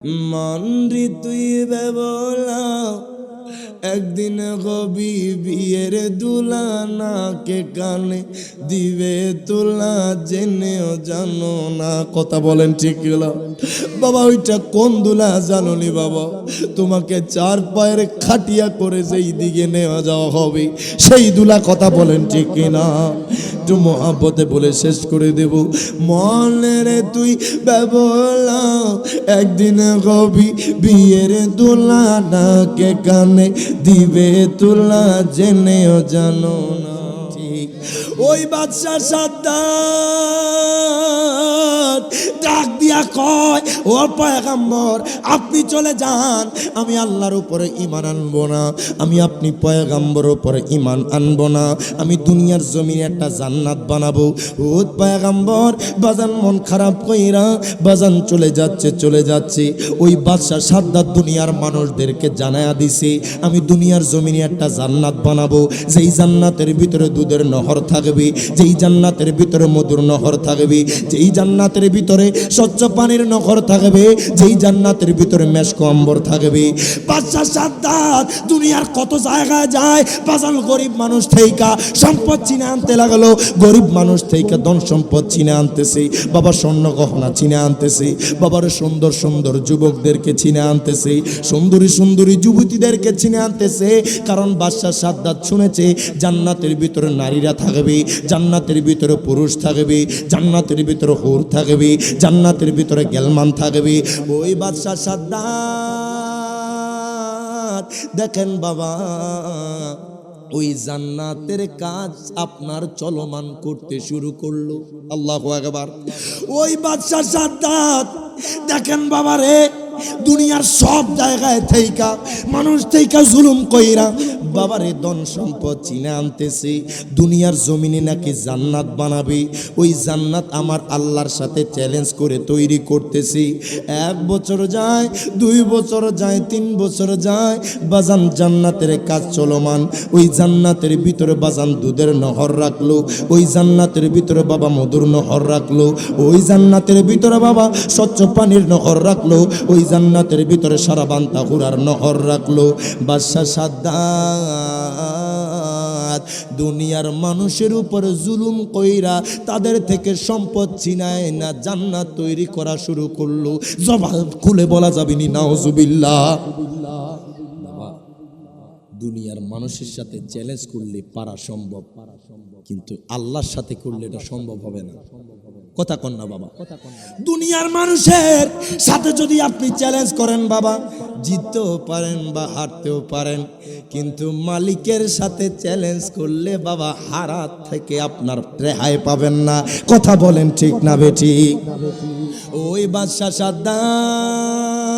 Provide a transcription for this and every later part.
মনরি তুই বেবলা একদিন কবি বিয়ের দুলা নাকে কানে দিবে তুলা জেনেও জানো না। কথা বলেন ঠিক হলো বাবা? ওইটা কোন দুলা জানোনি বাবা? তোমাকে চার পায়ের খাটিয়া করে যেই দিকে নেওয়া যাওয়া হবে সেই দুলা। কথা বলেন ঠিক কিনা? একটু মহাব্বতে বলে শেষ করে দেব। মনে রে তুই বেবলা একদিন কবি বিয়ের দুলা নাকে কানে দিবে তুলা জেনেও জানো না। ঠিক ওই বাদশা সাদ্দাত ডাক দিয়া কয়, ও পয়গম্বর আপনি চলে যান, আমি আল্লাহর উপরে ঈমান আনবো না, আমি আপনি পয়গম্বরের উপরে ঈমান আনবো না, আমি দুনিয়ার জমিনে একটা জান্নাত বানাবো। ও পয়গম্বর বাজান মন খারাপ কইরা বাজান চলে যাচ্ছে। ওই বাদশা সাদ্দাত দুনিয়ার মানুষদেরকে জানায়া দিছে, আমি দুনিয়ার জমিনে একটা জান্নাত বানাবো, যেই জান্নাতের ভিতরে দুধের নহর থাকবে, যেই জান্নাতের ভিতরে মধুর নহর থাকবে, যেই জান্নাতের ভিতরে স্বচ্ছ পানির নহর থাকবে, যেই জান্নাতের ভিতরে মেশক অম্বর থাকবে। বাদশা সাদ্দাত দুনিয়ার কত জায়গায় যায়, বাজান গরিব মানুষ থেকে সম্পদ চিনে আনতে লাগলো, গরিব মানুষ থেকে ধন সম্পদ চিনে আনতেছে, বাবা স্বর্ণ গহনা চিনে আনতেছে, বাবার সুন্দর সুন্দর যুবকদেরকে চিনে আনতেছে, সুন্দরী সুন্দরী যুবতীদেরকে চিনে আনতেছে। কারণ বাদশা সাদ্দাত শুনেছে জান্নাতের ভিতরে নারীরা থাকবে, জান্নাতের ভিতরে পুরুষ থাকবে, জান্নাতের ভিতরে হুর থাকবে, জান্নাতের ভিতরে গেলমান থাকবে। ওই বাদশা সাদ্দাত দেখেন বাবা ওই জান্নাতের কাজ আপনার চলমান করতে শুরু করলো। আল্লাহু আকবার। ওই বাদশা সাদ্দাত দেখেন বাবা রে, দুনিয়ার সব জায়গায় থেইকা মানুষ থেইকা জুলুম কইরা বাবারে ধন সম্পদ চিনে আনতেছে, দুনিয়ার জমিনে নাকি জান্নাত বানাবে। ওই জান্নাত আমার আল্লাহর সাথে চ্যালেঞ্জ করে তৈরি করতেছি। 1 বছর যায়, 2 বছর যায়, 3 বছর যায়, বাজান জান্নাতের কাজ চলমান। ওই জান্নাতের ভিতরে বাজান দুধের নহর রাখলো, ওই জান্নাতের ভিতরে বাবা মধুর নহর রাখলো, ওই জান্নাতের ভিতরে বাবা স্বচ্ছ পানির নহর রাখলো, ওই জান্নাতের ভিতরে সারাবান তাহুরার নহর রাখলো। বাদশা সাদ্দাত দুনিয়ার মানুষের উপর জুলুম কইরা তাদের থেকে সম্পদ চিনায় না জান্নাত তৈরি করা শুরু করলো। জবান খুলে বলা যাবে নি নাউজুবিল্লাহ। দুনিয়ার মানুষের সাথে চ্যালেঞ্জ করলে পারা সম্ভব, কিন্তু আল্লাহর সাথে করলে এটা সম্ভব হবে না। কথা কন না বাবা? দুনিয়ার মানুষের সাথে যদি আপনি চ্যালেঞ্জ করেন বাবা, জিততেও পারেন বা হারতেও পারেন, কিন্তু মালিকের সাথে চ্যালেঞ্জ করলে বাবা হারাত থেকে আপনার রেহাই পাবেন না। কথা বলেন ঠিক না বেঠিক? ওই বাদশা সাদ্দাত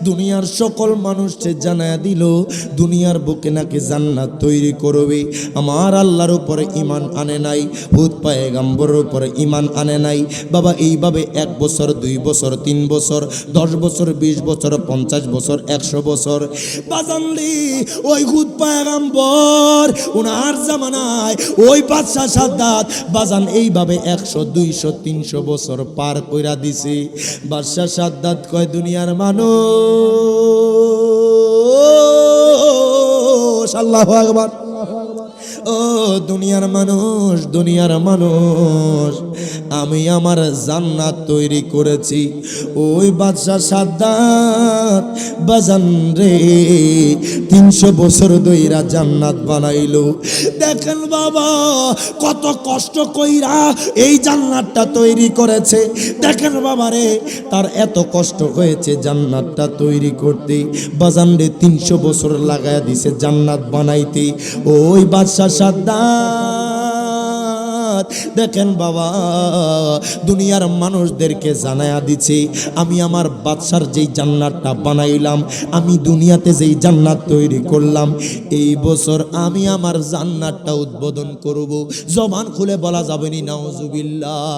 দুনিয়ার সকল মানুষকে জানায়া দিল দুনিয়ার বুকে নাকি জান্নাত তৈরি করবে। আমার আল্লাহর উপরে ঈমান আনে নাই, হুদ পয়গম্বরের উপরে ঈমান আনে নাই বাবা। এইভাবে 1 বছর, 2 বছর, 3 বছর, 10 বছর, 20 বছর, 50 বছর, 100 বছর বাজানলি ওই হুদ পয়গম্বর ওনার জামানায় ওই বাদশা সাদ্দাত বাজান এইভাবে 100, 200, 300 বছর পার কইরা দিছে। বাদশা সাদ্দাত কয়, দুনিয়ার মানুষ, আল্লাহু আকবার, ও দুনিয়ার মানুষ, দুনিয়ার মানুষ, আমি আমার জান্নাত তৈরি করেছি। ওই বাদশা সাদ্দাত বাজান রে 300 বছর ধইরা জান্নাত বানাইলো। দেখেন বাবা কত কষ্ট কইরা এই জান্নাতটা তৈরি করেছে। দেখেন বাবা রে, তার এত কষ্ট হয়েছে জান্নাতটা তৈরি করতে, বাজান রে 300 বছর লাগায়া দিছে জান্নাত বানাইতে। ওই বাদশা সাদ্দাত দেখেন বাবা দুনিয়ার মানুষদেরকে জানায়া দিছে, আমি আমার বাদশার যেই জান্নাতটা বানাইলাম, আমি দুনিয়াতে যেই জান্নাত তৈরি করলাম, এই বছর আমি আমার জান্নাতটা উদ্বোধন করব। জবান খুলে বলা যাবে নি নাউজুবিল্লাহ।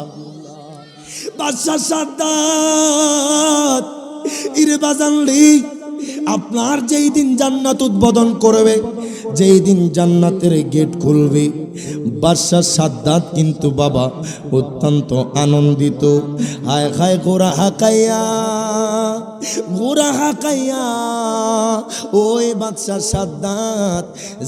বাদশা সাদ্দাত ইরে বাজানলি আপনার যেই দিন জান্নাত উদ্বোধন করবে, যেই দিন জান্নাতের গেট খুলবে, বাদশাহ সাদ্দাত কিন্তু বাবা অত্যন্ত আনন্দিত। হায় হায় গোরা হাকাইয়া ওই বাদশাহ সাদ্দাত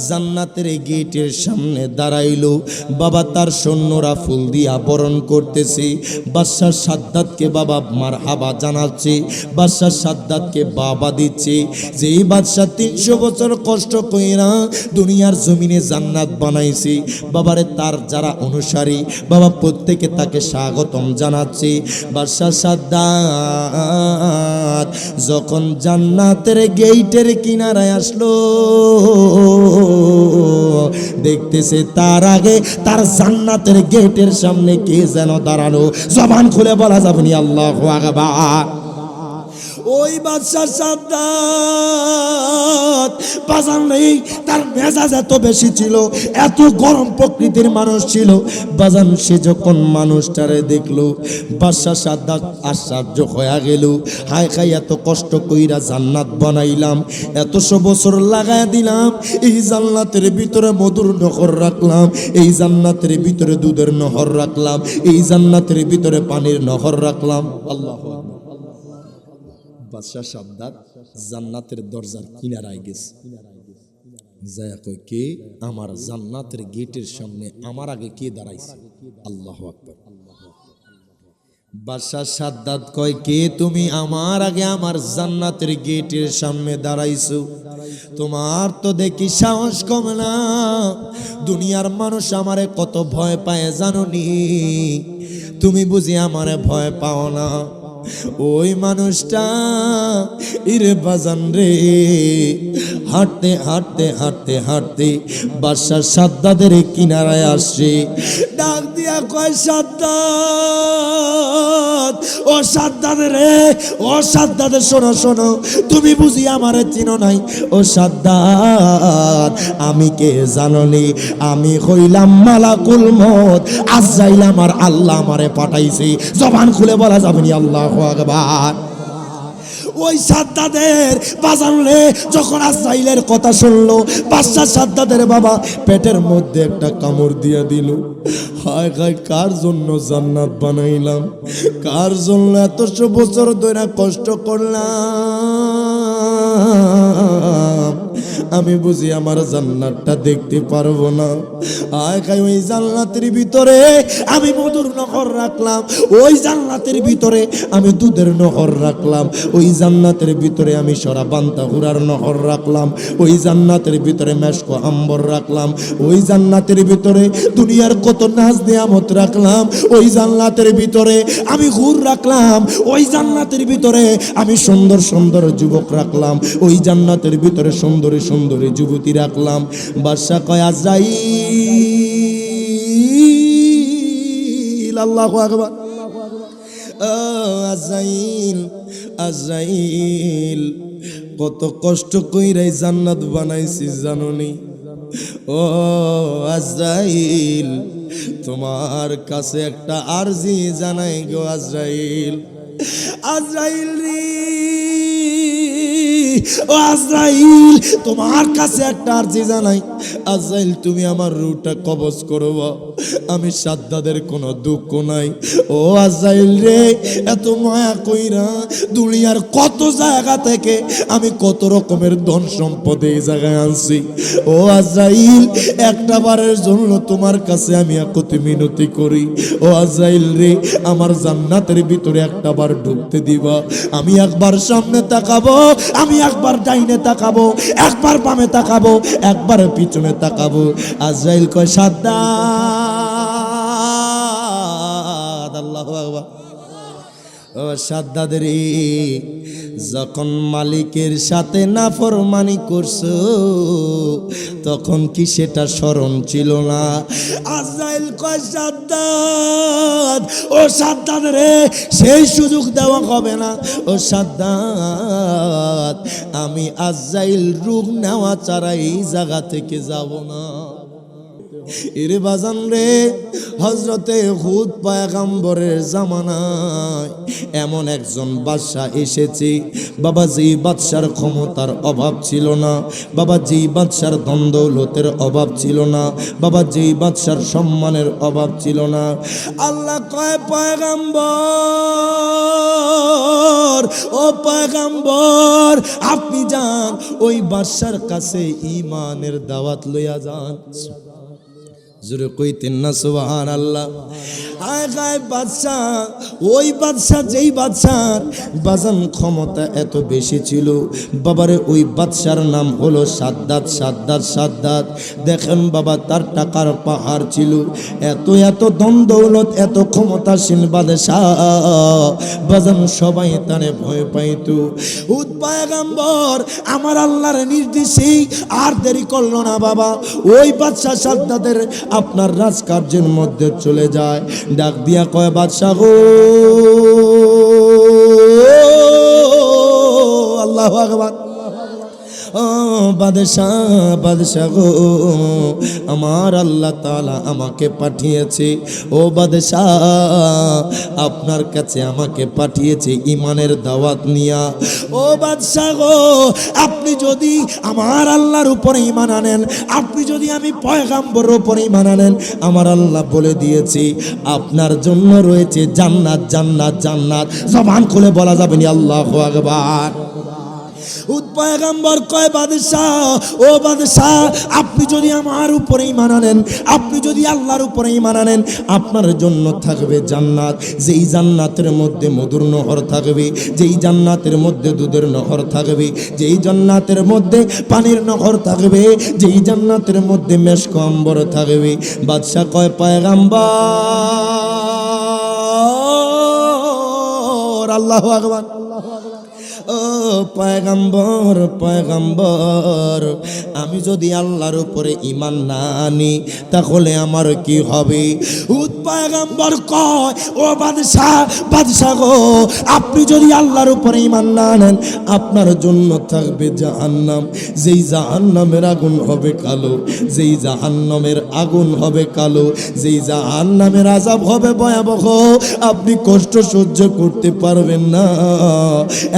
জান্নাতের গেটের সামনে দাঁড়াইলো। বাবা তার সৈন্যরা ফুল দিয়া বরণ করতেছে, বাদশাহ সাদ্দাতকে বাবা মারহাবা জানাচ্ছে, বাদশাহ সাদ্দাতকে বাবা দিচ্ছে। যে এই বাদশাহ 300 বছর কষ্ট কইরা দুনিয়ার জমিনে জান্নাত বানাইছে, বাবারে তার যারা অনুসারী বাবা প্রত্যেকে তাকে স্বাগতম জানাচ্ছে। বাদশাহ সাদ্দাত যখন জান্নাতের গেটের কিনারায় আসলো, দেখতেছে তার আগে তার জান্নাতের গেটের সামনে কে যেন দাঁড়ানো। জবান খুলে বলা যাবে না আল্লাহু আকবার। ওই বাদশাহ সাদ্দাত বাজান নেই, তার মেজাজ এত বেশি ছিল, এত গরম প্রকৃতির মানুষ ছিল বাজান। সে যখন মানুষটারে দেখলো বাদশাহ সাদ্দাত আশ্চর্য হয়ে গেল। হায় খাই এত কষ্ট কইরা জান্নাত বানাইলাম, এতশো বছর লাগায় দিলাম, এই জান্নাতের ভিতরে মধুর নহর রাখলাম, এই জান্নাতের ভিতরে দুধের নহর রাখলাম, এই জান্নাতের ভিতরে পানির নহর রাখলাম। আল্লাহ বাদশাহ সাদ্দাত জান্নাতের দরজার কিনারায় গেছে, যায়া কই কে আমার জান্নাতের গেটের সামনে আমার আগে কে দাঁড়াইছে? আল্লাহু আকবার। বাদশাহ সাদ্দাত কয় কে তুমি আমার আগে আমার জান্নাতের গেটের সামনে দাঁড়াইছো? তোমার তো দেখি সাহস কম না, দুনিয়ার মানুষ আমারে কত ভয় পায় জানোনি, তুমি বুঝি আমারে ভয় পাও না? ওই মানুষটা ইরে বাজান রে হাঁটতে হাঁটতে হাঁটতে হাঁটতে বাদশাহ সাদ্দাতের কিনারায় আসছে, ডাক দিয়া কয় সাদ্দাত, ও সাদ্দাত রে, ও সাদ্দাত শোনো শোনো, তুমি বুঝি আমারে চিনো নাই? ও সাদ্দাত আমি কে জানোনি? আমি হইলাম মালাকুল মউত, আজরাইল আমার আল্লাহ আমারে পাঠাইছে। জবান খুলে বলা যাবে না আল্লাহু আকবার। ওই সাদ্দাদের বাজানলে যখন আজরাইলের কথা শুনলো, বাদশাহ সাদ্দাদের বাবা পেটের মধ্যে একটা কামড় দিয়ে দিল। হায় হায় কার জন্য জান্নাত বানাইলাম, কার জন্য এতশো বছর ধরে কষ্ট করলাম, আমি বুঝি আমার জান্নাতটা দেখতে পারবো না। আয় খাই ওই জান্নাতের ভিতরে আমি মধুর নহর রাখলাম, ওই জান্নাতের ভিতরে আমি দুধের নহর রাখলাম, ওই জান্নাতের ভিতরে আমি সরা বান্তা হুরার নহর রাখলাম, ওই জান্নাতের ভিতরে মেশকো আম্বর রাখলাম, ওই জান্নাতের ভিতরে দুনিয়ার কত নাজ নিয়ামত রাখলাম, ওই জান্নাতের ভিতরে আমি হুর রাখলাম, ওই জান্নাতের ভিতরে আমি সুন্দর সুন্দর যুবক রাখলাম, ওই জান্নাতের ভিতরে সুন্দরী সুন্দরী যুবতী রাখলাম। বাদশা কয় আজরাইল, আল্লাহু আকবার, আজরাইল আজরাইল কত কষ্ট কইরাই জান্নাত বানাইছি জানোনি? ও আজরাইল তোমার কাছে একটা আরজি জানাই গো আজরাইল। আজরাইল রে, ও আজরাইল তোমার কাছে একটা আরজি জানাই। আজরাইল তুমি আমার রূহটা কবজ করবা, আমি সাদ্দাদের কোনো দুঃখ নাই। ও আজরাইল রে, এত মায়া কইরা দুনিয়ার কত জায়গা থেকে আমি কত রকমের ধন সম্পদ এই জায়গায় আনছি। ও আজরাইল একটা বারের জন্য তোমার কাছে আমি একতি মিনতি করি, ও আজরাইল রে আমার জান্নাতের ভিতরে একটা বার ঢুকতে দিবা। আমি একবার সামনে তাকাবো, আমি একবার ডাইনে তাকাবো, একবার বামে তাকাবো, একবার পিছনে তাকাবো। আজরাইল কয় সাদ্দাত, আল্লাহু আকবার, ও সাদ্দাদের যখন মালিকের সাথে নাফরমানি করছো তখন কি সেটা স্মরণ ছিল না? আজরাইল কয় সাদ্দাত, ও সাদ্দাত রে সেই সুযোগ দেওয়া হবে না। ও সাদ্দাত আমি আজরাইল রূহ নেওয়া ছাড়া এই জায়গা থেকে যাব না। এরে বাজান রে, হযরতে হুদ পয়গম্বরের জামানায় এমন একজন বাদশা এসেছে বাবা, যেই বাদশার ক্ষমতার অভাব ছিল না বাবা, যেই বাদশার ধন দৌলতের অভাব ছিল না বাবা, যেই বাদশার সম্মানের অভাব ছিল না। আল্লাহ কয় পয়গম্বর, ও পয়গম্বর আপনি যান ওই বাদশার কাছে ঈমানের দাওয়াত লইয়া যান। জোরে কইতেন না সুবহানাল্লাহ। আয় গায় বাদশা, ওই বাদশা যেই বাদশার বাজান ক্ষমতা এত বেশি ছিল বাবারে, ওই বাদশার নাম হলো সাদ্দাত। সাদ্দাত সাদ্দাত দেখেন বাবা, তার টাকার পাহাড় ছিল, এত এত ধন দৌলত, এত ক্ষমতাসীন বাদশা বাজান, সবাই তারে ভয় পাইত। হুদ পয়গম্বর আমার আল্লাহর নির্দেশে আর দেরি করলো না বাবা, ওই বাদশা সাদ্দাতের আপনার রাজকার্যের মধ্যে চলে যায়। ডাক দিয়া কয় বাদশা গো, আল্লাহু আকবার, ও বাদশাহ বাদশাহ গো, আমার আল্লাহ তাআলা আমাকে পাঠিয়েছে, ও বাদশাহ আপনার কাছে আমাকে পাঠিয়েছে ঈমানের দাওয়াত নিয়া। ও বাদশাহ গো, আপনি যদি আমার আল্লাহর উপরে ঈমান আনেন, আপনি যদি আমি পয়গম্বরের উপরে ঈমান আনেন, আমার আল্লাহ বলে দিয়েছে আপনার জন্য রয়েছে জান্নাত জান্নাত জান্নাত। জবান খুলে বলা যাবে না আল্লাহু আকবার। হুদ পয়গম্বর কয় বাদশাহ, ও বাদশাহ আপনি যদি আমার উপরে ঈমান আনেন, আপনি যদি আল্লাহর উপরে ঈমান আনেন, আপনার জন্য থাকবে জান্নাত, যেই জান্নাতের মধ্যে মধুর নহর থাকবে, যেই জান্নাতের মধ্যে দুধের নহর থাকবে, যেই জান্নাতের মধ্যে পানির নহর থাকবে, যেই জান্নাতের মধ্যে মেশক আম্বর থাকবে। বাদশাহ কয় পয়গম্বর, আল্লাহু আকবার, ও পয়গম্বর পয়গম্বর আমি যদি আল্লাহর উপরে ঈমান না আনি তাহলে আমার কি হবে? হুদ পয়গম্বর কয়, ও বাদশাহ বাদশাহ গো, আপনি যদি আল্লাহর উপরে ঈমান না আনেন, আপনার জন্য থাকবে জাহান্নাম, যেই জাহান্নামের আগুন হবে কালো, যেই জাহান্নামের আগুন হবে কালো, যেই জাহান্নামের আযাব হবে ভয়াবহ, আপনি কষ্ট সহ্য করতে পারবেন না।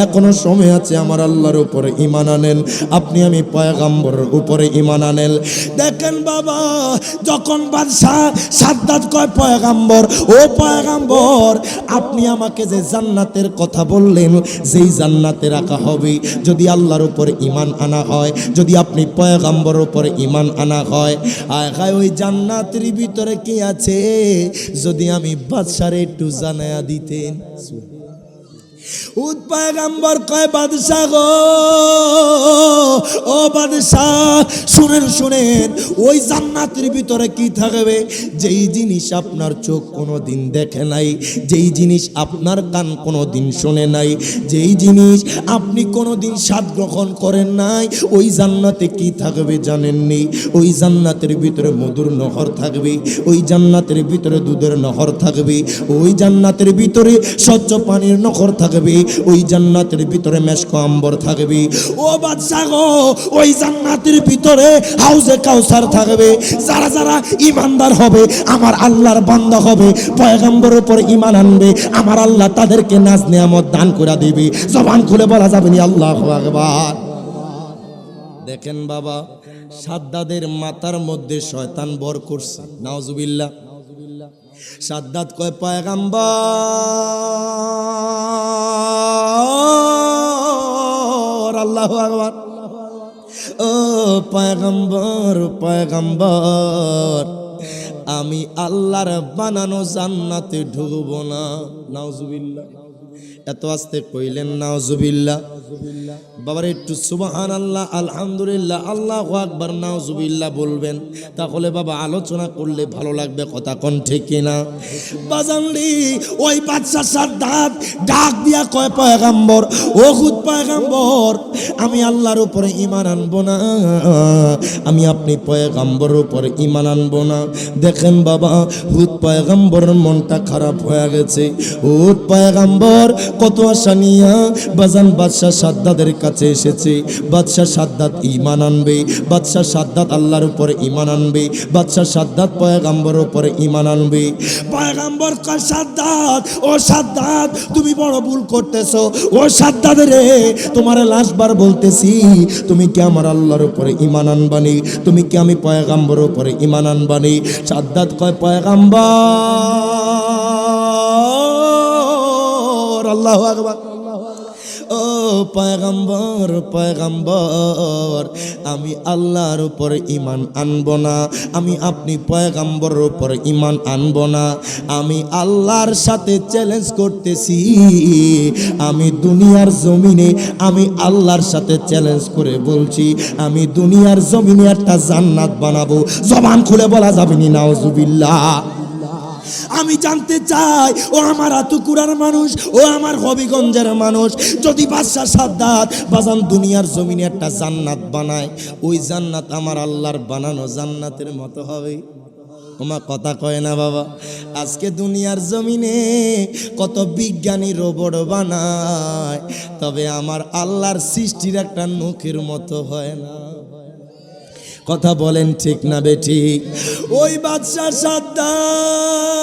এখনো সময় আছে, আমার আল্লাহর উপরে ঈমান আনেন, আপনি আমি পয়গম্বরের উপরে ঈমান আনেন। দেখেন বাবা, যখন বাদশাহ সাদ্দাত কয় পয়গম্বর, ও পয়গম্বর আপনি আমাকে যে জান্নাতের কথা বললেন, যেই জান্নাতে রাখা হবে যদি আল্লাহর উপরে ঈমান আনা হয়, যদি আপনি পয়গম্বরের উপরে ঈমান আনা হয়, আয় ওই জান্নাতের ভিতরে কি আছে যদি আমি বাদশারে একটু জানায়া দিতেন। হুদ পয়গম্বর কয় বাদশাহ গো, ও বাদশাহ শুনেন শুনেন, ওই জান্নাতের ভিতরে কি থাকবে, যেই জিনিস আপনার চোখ কোনোদিন দেখে নাই, যেই জিনিস আপনার কান কোনোদিন শোনে নাই, যেই জিনিস আপনি কোনোদিন স্বাদ গ্রহণ করেন নাই, ওই জান্নাতে কি থাকবে জানেননি? ওই জান্নাতের ভিতরে মধুর নহর থাকবে, ওই জান্নাতের ভিতরে দুধের নহর থাকবে, ওই জান্নাতের ভিতরে স্বচ্ছ পানির নহর থাকবে, ওই জান্নাতের ভিতরে মেশক আম্বর থাকবে। ও বাদশা গো, ওই জান্নাতের ভিতরে হাউজে কাউসার থাকবে। যারা যারা ঈমানদার হবে, আমার আল্লাহর বান্দা হবে, পয়গম্বরের উপর ঈমান আনবে, আমার আল্লাহ তাদেরকে নাজ নিয়ামত দান করে দিবে। জবান খুলে বলা যাবে না আল্লাহু আকবার। দেখেন বাবা, সাদ্দাদের মাথার মধ্যে শয়তান বর করছে, নাউজুবিল্লাহ। সাদ্দাত কয় পয়গম্বর, আল্লাহু আকবার, ও পয়গম্বর পয়গম্বর আমি আল্লাহর বানানো জান্নাতে ঢুকবো না। নাউজুবিল্লাহ। এত আস্তে কইলেন নাউজুবিল্লাহ। বাবার একটু সুবহানাল্লাহ, আলহামদুলিল্লাহ, আল্লাহু আকবার, নাউজুবিল্লাহ বলবেন, তাহলে বাবা আলোচনা করলে ভালো লাগবে। কথা কোন ঠিক কিনা? বাজানলি ওই বাদশা সাদ্দাত ডাক দিয়া কয় পয়গম্বর, ও হুদ পয়গম্বর আমি আল্লাহর উপরে ঈমান আনবো না, আমি আপনি পয়গম্বরের উপরে ঈমান আনবো না। দেখেন বাবা, হুদ পয়গম্বরের মনটা খারাপ হয়ে গেছে। হুদ পয়গম্বর কত আশা নিয়া বাজান বাদশা সাদ্দাদের কাছে এসেছে। বাদশাহ সাদ্দাত ঈমান আনবে, বাদশাহ সাদ্দাত আল্লাহর উপরে ঈমান আনবে, বাদশাহ সাদ্দাত পয়গম্বরের উপরে ঈমান আনবে। পয়গম্বর কয় সাদ্দাত, ও সাদ্দাত তুমি বড় ভুল করতেছো। ও সাদ্দাত রে, তোমার লাশবার বলতেছি, তুমি কি আমার আল্লাহর উপরে ঈমান আনবানি? তুমি কি আমি পয়গম্বরের উপরে ঈমান আনবানি? সাদ্দাত কয় পয়গম্বর, আল্লাহু আকবার। ও পয়গম্বর, পয়গম্বর আমি আল্লাহর উপরে ঈমান আনব না, আমি আপনি পয়গম্বরের উপরে ঈমান আনব না। আমি আল্লাহর সাথে চ্যালেঞ্জ করতেছি, আমি দুনিয়ার জমিনে আমি আল্লাহর সাথে চ্যালেঞ্জ করে বলছি, আমি দুনিয়ার জমিনে একটা জান্নাত বানাবো। জবান খুলে বলা যাবে না নাউজুবিল্লাহ। আমি জানতে চাই, ও আমার আতুকুরার মানুষ, ও আমার হবিগঞ্জের মানুষ, যদি বাদশাহ সাদ্দাত বাজান দুনিয়ার জমিনে একটা জান্নাত বানায়, ওই জান্নাত আমার আল্লাহর বানানো জান্নাতের মতো হবে? তোমার কথা কয় না বাবা। আজকে দুনিয়ার জমিনে কত বিজ্ঞানী রোবট বানায়, তবে আমার আল্লাহর সৃষ্টির একটা নখের মতো হয় না। কথা বলেন ঠিক না বেঠিক? ওই বাদশাহ সাদ্দাত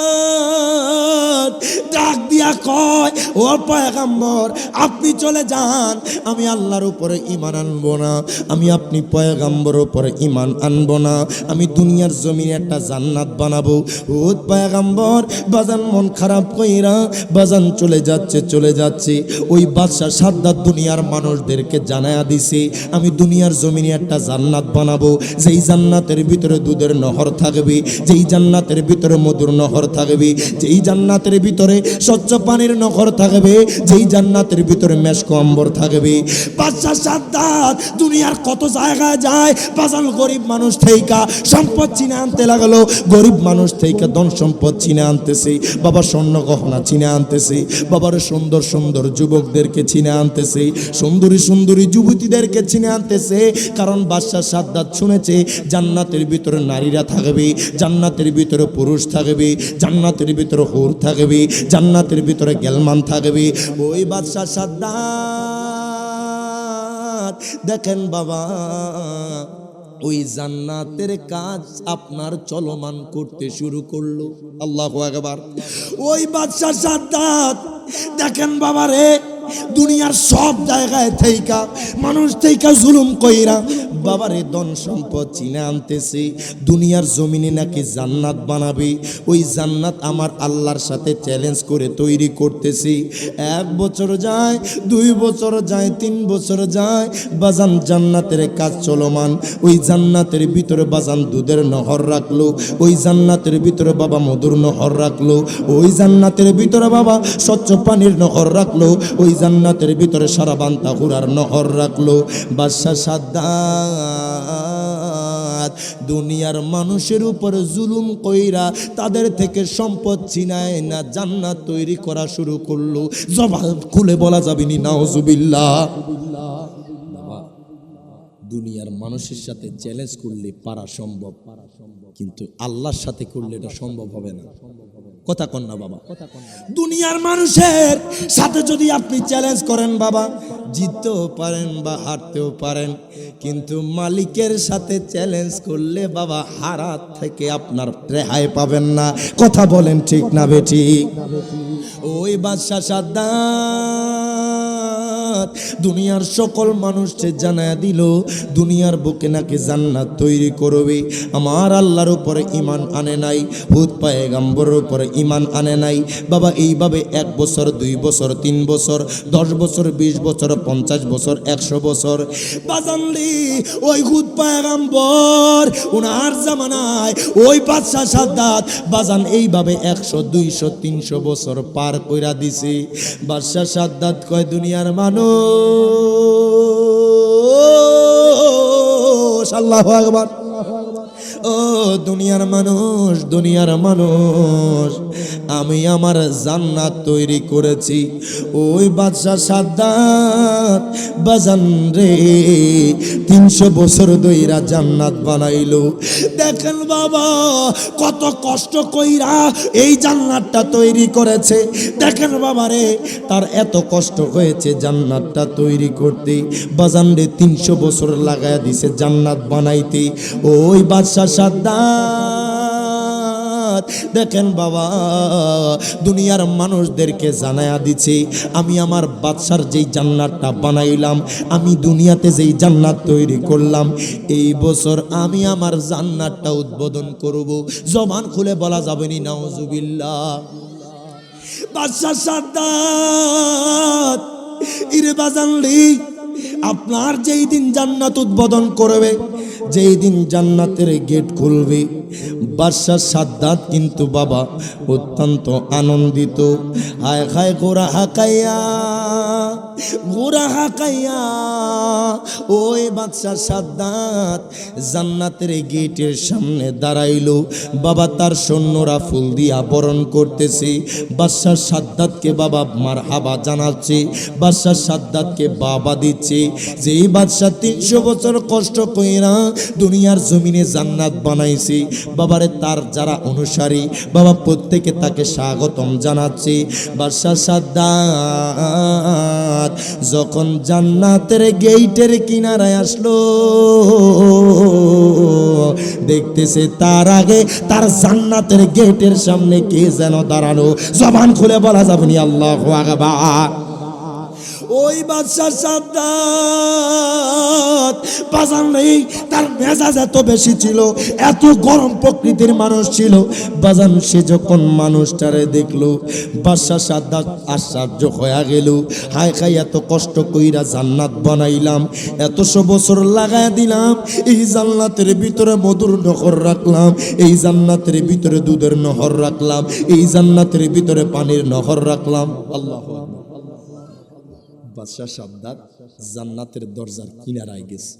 ডাক দিয়া কয়, ও পয়গম্বর আপনি চলে যান, আমি আল্লাহর উপরে ঈমান আনবো না, আমি আপনি পয়গম্বরের উপরে ঈমান আনবো না, আমি দুনিয়ার জমিনে একটা জান্নাত বানাবো। ও পয়গম্বর বাজান মন খারাপ কইরা বাজান চলে যাচ্ছে, চলে যাচ্ছে। ওই বাদশাহ সাদ্দাত দুনিয়ার মানুষদেরকে জানায়া দিছে, আমি দুনিয়ার জমিনে একটা জান্নাত বানাবো, যেই জান্নাতের ভিতরে দুধের নহর থাকবে, যেই জান্নাতের ভিতরে মধুর নহর থাকবে, যেই জান্নাতের ভিতরে স্বচ্ছ পানির নহর থাকবে, যেই জান্নাতের ভিতরে মেশক আম্বর থাকবে। বাদশাহ সাদ্দাত দুনিয়ার কত জায়গায় যায়, বাজান গরিব মানুষ থেকে সম্পদ চিনে আনতে লাগলো, গরিব মানুষ থেকে ধন সম্পদ চিনে আনতেছে, বাবা স্বর্ণ গহনা চিনে আনতেছে, বাবার সুন্দর সুন্দর যুবকদেরকে চিনে আনতেছে, সুন্দরী সুন্দরী যুবতীদেরকে চিনে আনতেছে। কারণ বাদশাহ সাদ্দাত শুনেছে জান্নাতের ভিতরে নারীরা থাকবে, জান্নাতের ভিতরে পুরুষ থাকবে, জান্নাতের ভিতরে হুর থাকবে, জান্নাতের ভিতরে গেলমান থাকবে। ওই বাদশাহ সাদ্দাত দেখেন বাবা, ওই জান্নাতের কাজ আপনার চলমান করতে শুরু করলো। আল্লাহু আকবার। ওই বাদশাহ সাদ্দাত দেখেন বাবা রে, দুনিয়ার সব জায়গায় থেইকা মানুষ থেইকা জুলুম কইরা বাবারে ধন সম্পদ চিনে আনতেছে, দুনিয়ার জমিনে নাকি জান্নাত বানাবে। ওই জান্নাত আমার আল্লাহর সাথে চ্যালেঞ্জ করে তৈরি করতেছি। 1 বছর যায়, 2 বছর যায়, 3 বছর যায়, বাজান জান্নাতের কাজ চলমান। ওই জান্নাতের ভিতরে বাজান দুধের নহর রাখলো, ওই জান্নাতের ভিতরে বাবা মধুর নহর রাখলো, ওই জান্নাতের ভিতরে বাবা স্বচ্ছ পানির নহর রাখলো, ওই জান্নাতের ভিতরে সারা বান্তা হুরার নহর রাখলো। বাদশাহ সাদ্দাত দুনিয়ার মানুষের উপর জুলুম কইরা তাদের থেকে সম্পদ চিনায় না জান্নাত তৈরি করা শুরু করলো। জবান খুলে বলা যাবে নি নাউজুবিল্লাহ। দুনিয়ার মানুষের সাথে চ্যালেঞ্জ করলে পারা সম্ভব, কিন্তু আল্লাহর সাথে করলে এটা সম্ভব হবে না। কথা কন না বাবা। দুনিয়ার মানুষের সাথে যদি আপনি চ্যালেঞ্জ করেন বাবা, জিততেও পারেন বা হারতেও পারেন, কিন্তু মালিকের সাথে চ্যালেঞ্জ করলে বাবা হারাত থেকে আপনার রেহাই পাবেন না। কথা বলেন ঠিক না বেঠিক? ওই বাদশাহ সাদ্দাত দুনিয়ার সকল মানুষকে জানায়া দিল দুনিয়ার বুকে নাকি জান্নাত তৈরি করবে। আমার আল্লাহর উপরে ঈমান আনে নাই, ভূত পয়গম্বরের উপরে ঈমান আনে নাই বাবা। এইভাবে 1 বছর, 2 বছর, 3 বছর, 10 বছর, 20 বছর, 50 বছর, 100 বছর বাজানলি ওই ভূত পয়গম্বর ওনার জামানায় ওই বাদশাহ সাদ্দাত বাজান এইভাবে 100, 200, 300 বছর পার কইরা দিছে। বাদশাহ সাদ্দাত কয় দুনিয়ার মানুষ, আল্লাহু আকবার, ও দুনিয়ার মানুষ, দুনিয়ার মানুষ, আমি আমার জান্নাত তৈরি করেছি। ওই বাদশা সাদ্দাত বাজান রে 300 বছর ধইরা জান্নাত বানাইলো। দেখেন বাবা কত কষ্ট কইরা এই জান্নাতটা তৈরি করেছে। দেখেন বাবা রে, তার এত কষ্ট হয়েছে জান্নাতটা তৈরি করতে। বাজান রে 300 বছর লাগায়া দিছে জান্নাত বানাইতে ওই বাদশা সাদ্দাত। দেখেন বাবা দুনিয়ার মানুষদেরকে জানায়া দিছে, আমি আমার বাদশার যেই জান্নাতটা বানাইলাম, আমি দুনিয়াতে যেই জান্নাত তৈরি করলাম, এই বছর আমি আমার জান্নাতটা উদ্বোধন করব। জবান খুলে বলা যাবে নি নাউজুবিল্লাহ। বাদশা সাদ্দাত ইরে বাজান রে, আপনার যেই দিন জান্নাত উদ্বোধন করবে, যেই দিন জান্নাতের গেট খুলবে, বাদশা সাদ্দাত কিন্তু বাবা অত্যন্ত আনন্দিত। হায় হায় গোরা হাকাইয়া, গোরা হাকাইয়া ওই বাদশা সাদ্দাত জান্নাতের গেটের সামনে দাঁড়াইলো। বাবা তার সৈন্যরা ফুল দিয়া বরণ করতেছে, বাদশা সাদ্দাতকে বাবা মারহাবা জানাচ্ছে, বাদশা সাদ্দাতকে বাবা দিচ্ছে। যেই বাদশা 300 বছর কষ্ট কইরা দুনিয়ার জমিনে জান্নাত বানাইছে, বাবারে তার যারা অনুসারী বাবা প্রত্যেকে তাকে স্বাগতম জানাচ্ছে। বাদশা সাদ্দাত যখন জান্নাতের গেটের কিনারায় আসলো, দেখতেছে তার আগে তার জান্নাতের গেটের সামনে কে যেন দাঁড়ানো। জবান খুলে বলা যাবে না আল্লাহু আকবার। ওই বাদশা সাদ্দাত বাজান নেই, তার মেজাজ এত বেশি ছিল, এত গরম প্রকৃতির মানুষ ছিল বাজান। সে যখন মানুষটারে দেখলো, বাদশা সাদ্দাত আশ্চর্য হয়ে গেল। হায় হায় এত কষ্ট কইরা জান্নাত বানাইলাম, এতশো বছর লাগায় দিলাম, এই জান্নাতের ভিতরে মধুর নহর রাখলাম, এই জান্নাতের ভিতরে দুধের নহর রাখলাম, এই জান্নাতের ভিতরে পানির নহর রাখলাম। আল্লাহু আকবার। বাদশা সাদ্দাত জান্নাতের দরজার কিনারায় গেছে,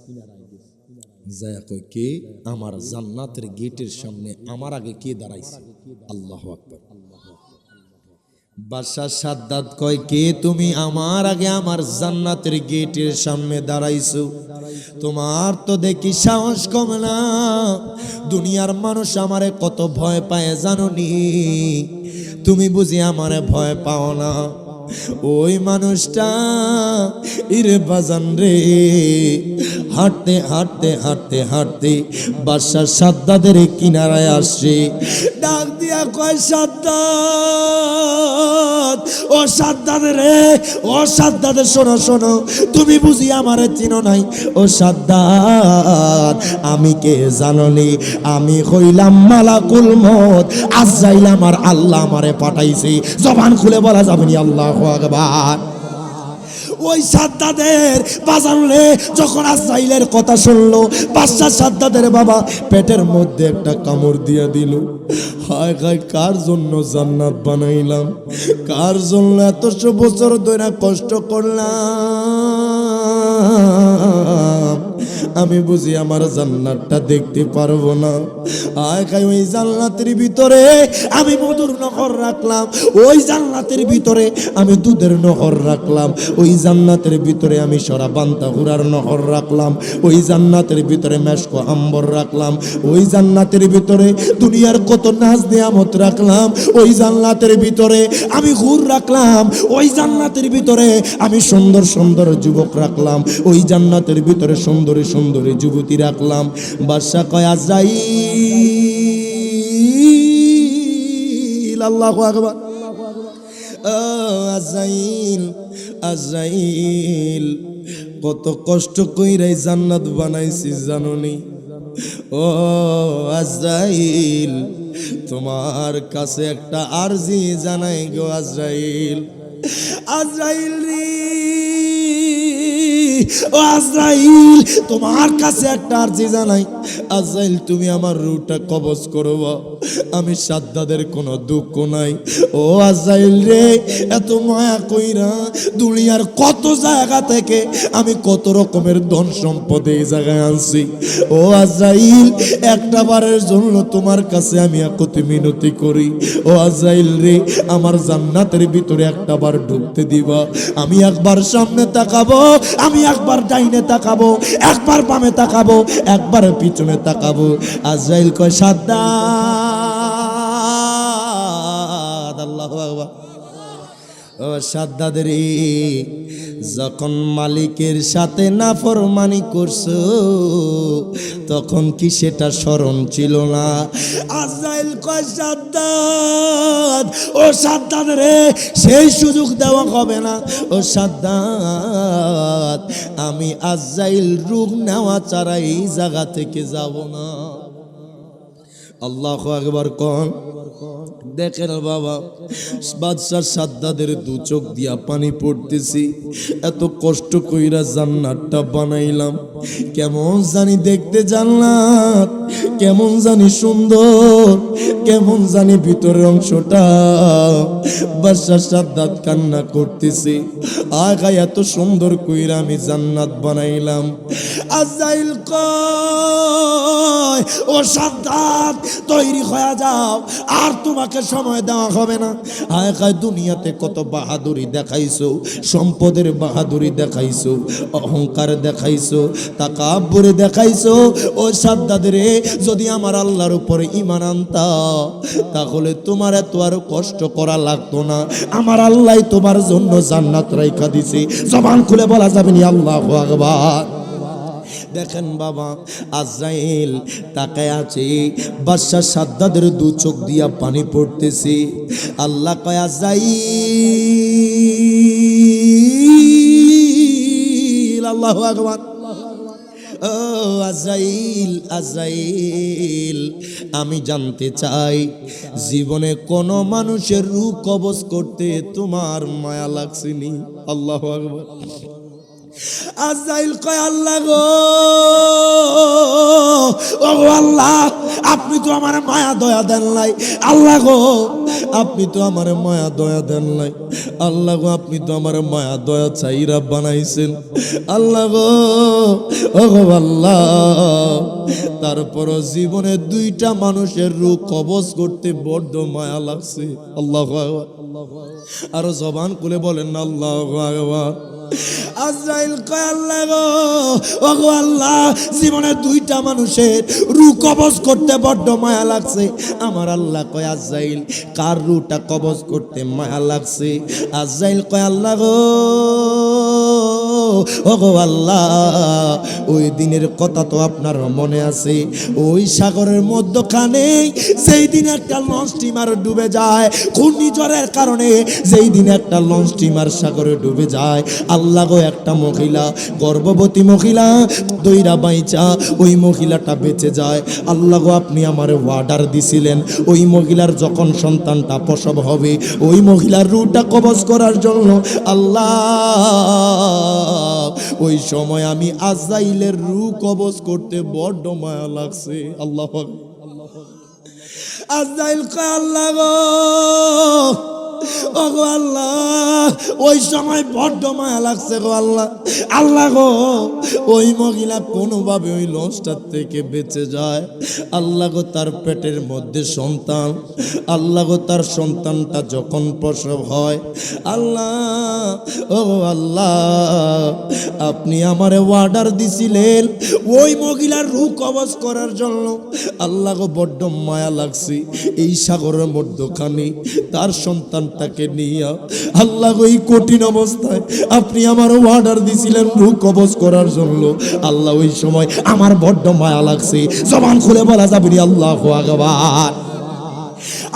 যায়া কয় কে আমার জান্নাতের গেটের সামনে আমার আগে কে দাঁড়াইছে? আল্লাহু আকবার। বাদশা সাদ্দাত কয় কে তুমি আমার আগে আমার জান্নাতের গেটের সামনে দাঁড়াইছো? তোমার তো দেখি সাহস কম না। দুনিয়ার মানুষ আমারে কত ভয় পায় জানোনি, তুমি বুঝি আমারে ভয় পাও না? ওই মানুষটা ইরে বাজান রে হাঁটতে হাঁটতে হাঁটতে হাঁটতে বাদশা সাদ্দাতের কিনারায় আসছে। ডাক দিয়া কয় সাদ্দাত, ও সাদ্দাত রে, ও সাদ্দাত শোনো শোনো, তুমি বুঝি আমারে চিনো নাই? ও সাদ্দাত আমি কে জানোনি? আমি হইলাম মালাকুল মউত, আজরাইল আমার আল্লাহ আমারে পাঠাইছে। জবান খুলে বলা যাবে না আল্লাহু আকবার। ওই সাদ্দাতের বাজানলে যখন আজরাইলের কথা শুনলো, বাদশা সাদ্দাতের বাবা পেটের মধ্যে একটা কামড় দিয়ে দিল। হায় হায় কার জন্য জান্নাত বানাইলাম, কার জন্য এতশো বছর ধরে কষ্ট করলাম, আমি বুঝি আমার জান্নাতটা দেখতে পারবো না। আয় খাই ওই জান্নাতের ভিতরে আমি মধুর নহর রাখলাম, ওই জান্নাতের ভিতরে আমি দুধের নহর রাখলাম, ওই জান্নাতের ভিতরে আমি সরাবান্তা হুরার নহর রাখলাম, ওই জান্নাতের ভিতরে মেশকো আম্বর রাখলাম, ওই জান্নাতের ভিতরে দুনিয়ার কত নাজ নিয়ামত রাখলাম, ওই জান্নাতের ভিতরে আমি হুর রাখলাম, ওই জান্নাতের ভিতরে আমি সুন্দর সুন্দর যুবক রাখলাম, ওই জান্নাতের ভিতরে সুন্দরী সুন্দরী যুবতী রাখলাম। বাদশা কয় আজরাইল, আল্লাহু আকবার, আজরাইল আজরাইল কত কষ্ট কইরা জান্নাত বানাইছি জানোনি? ও আজরাইল তোমার কাছে একটা আরজি জানাই গো আজরাইল। আজরাইল রে, ও আজরাইল তোমার কাছে একটা আরজি জানাই। আজরাইল তুমি আমার রূহটা কবজ করবা, আমি সাদ্দাদের কোনো দুঃখ নাই। ও আজরাইল রে, এত মায়া কইরা দুনিয়ার কত জায়গা থেকে আমি কত রকমের ধন সম্পদ এই জায়গায় আনছি। ও আজরাইল, একটা বারের জন্য তোমার কাছে আমি একতি মিনতি করি। ও আজরাইল রে, আমার জান্নাতের ভিতরে একটা বার ঢুকতে দিবা। আমি একবার সামনে তাকাবো, আমি একবার ডাইনে তাকাবো, একবার বামে তাকাবো, একবার পিছনে তাকাবো। আজরাইল কয় সাদ্দাত, আল্লাহু আকবার। ও সাদ্দাত রে, যখন মালিকের সাথে নাফরমানি করছো তখন কি সেটা স্মরণ ছিল না? আজরাইল কয় সাদ্দাত, ও সাদ্দাত রে, সেই সুযোগ দেওয়া হবে না। ও সাদ্দাত, আমি আজরাইল রূহ নেওয়া ছাড়া এই জায়গা থেকে যাব না। আল্লাহু আকবার কোন। দেখেন বাবা, বাদশা সাদ্দাদের দু চোখ দিয়া পানি পড়তেছি। এত কষ্ট কইরা জান্নাতটা বানাইলাম, কেমন জানি দেখতে জান্নাত, কেমন জানি সুন্দর, কেমন জানি ভিতরের অংশটা। বাদশা সাদ্দাত কান্না করতেছি, আগা এত সুন্দর কইরা আমি জান্নাত বানাইলাম। আজরাইল কয়, ও সাদ্দাত তৈরি হয়ে যাও, আর তোমাকে সময় দেওয়া হবে না। আয় খায় দুনিয়াতে কত বাহাদুরি দেখাইছো, সম্পদের বাহাদুরি দেখাইছো, অহংকার দেখাইছো, তাকাব্বুর দেখাইছো। ও সাদ্দাত রে, যদি আমার আল্লাহর উপরে ঈমান আনতা তাহলে তোমার এত আর কষ্ট করা লাগতো না। আমার আল্লাহ তোমার জন্য জান্নাত রাইখা দিছে। জবান খুলে বলা যাবে না আল্লাহু আকবার। দেখেন বাবা, আজরাইল তাকায় আছে, বাদশা সাদ্দাদের দু চোখ দিয়া পানি পড়তেছে। আল্লাহ কয় আজরাইল, আল্লাহু আকবার। ও আজরাইল, আজরাইল, আমি জানতে চাই জীবনে কোন মানুষের রূহ কবজ করতে তোমার মায়া লাগছেনি? আল্লাহু আকবার। আজরাইল কয় আল্লাহ গো, ও আল্লাহ, আপনি তো আমার মায়া দয়া দেন নাই। আল্লাহ গো, আপনি তো আমার মায়া দয়া দেন নাই। আল্লাহ গো, আপনি তো আমার মায়া দয়া চাইরা বানাইছেন। আল্লাহ গো, ও গো আল্লাহ, তারপরও জীবনে দুইটা মানুষের রূহ কবজ করতে বড্ড মায়া লাগছে। আল্লাহু আকবার। আরো জবান খুলে বলেন না আল্লাহু আকবার। আজরাইল কয় আল্লাহ গো, ও গো আল্লাহ, জীবনে দুইটা মানুষের রূহ কবজ করতে বড্ড মায়া লাগছে। আমার আল্লাহ কয় আজরাইল, কার রূহটা কবজ করতে মায়া লাগছে? আজরাইল কয় আল্লাহ গো, ও গো আল্লাহ, ওই দিনের কথা তো আপনার মনে আছে? ওই সাগরের মধ্যখানে সেই দিন একটা লঞ্চ স্টিমার ডুবে যায়, ঘূর্ণিঝড়ের কারণে যেই দিন একটা লঞ্চ স্টিমার সাগরে ডুবে যায়। আল্লাহ গো, একটা মহিলা, গর্ভবতী মহিলা দইরা বাইচা ওই মহিলাটা বেঁচে যায়। আল্লাহ গো, আপনি আমার অর্ডার দিছিলেন ওই মহিলার যখন সন্তানটা প্রসব হবে ওই মহিলার রূহটা কবজ করার জন্য। আল্লাহ, ওই সময় আমি আজরাইলের রূহ কবজ করতে বড্ড মায়া লাগছে। আল্লাহ, আজরাইল কয় আল্লাহ গো, ও গো আল্লাহ, ওই সময় বড্ড মায়া লাগছে গো আল্লাহ। আল্লাহ গো, ওই মহিলা কোনোভাবে ওই লঞ্চটার থেকে বেঁচে যায়। আল্লাহ গো, তার পেটের মধ্যে সন্তান। আল্লাহ গো, তার সন্তানটা যখন প্রসব হয়, আল্লাহ, ও আল্লাহ, আপনি আমারে অর্ডার দিছিলেন ওই মহিলার রূহ কবজ করার জন্য। আল্লাহ গো, বড্ড মায়া লাগছে এই সাগরের মধ্যখানে তার সন্তানটাকে নিয়ে। আল্লাহ গো, এই কঠিন অবস্থায় আপনি আমার অর্ডার দিছিলেন রূহ কবজ করার জন্য। আল্লাহ, ওই সময় আমার বড্ড মায়া লাগছে। জবান খুলে বলা যাবে না আল্লাহু আকবার।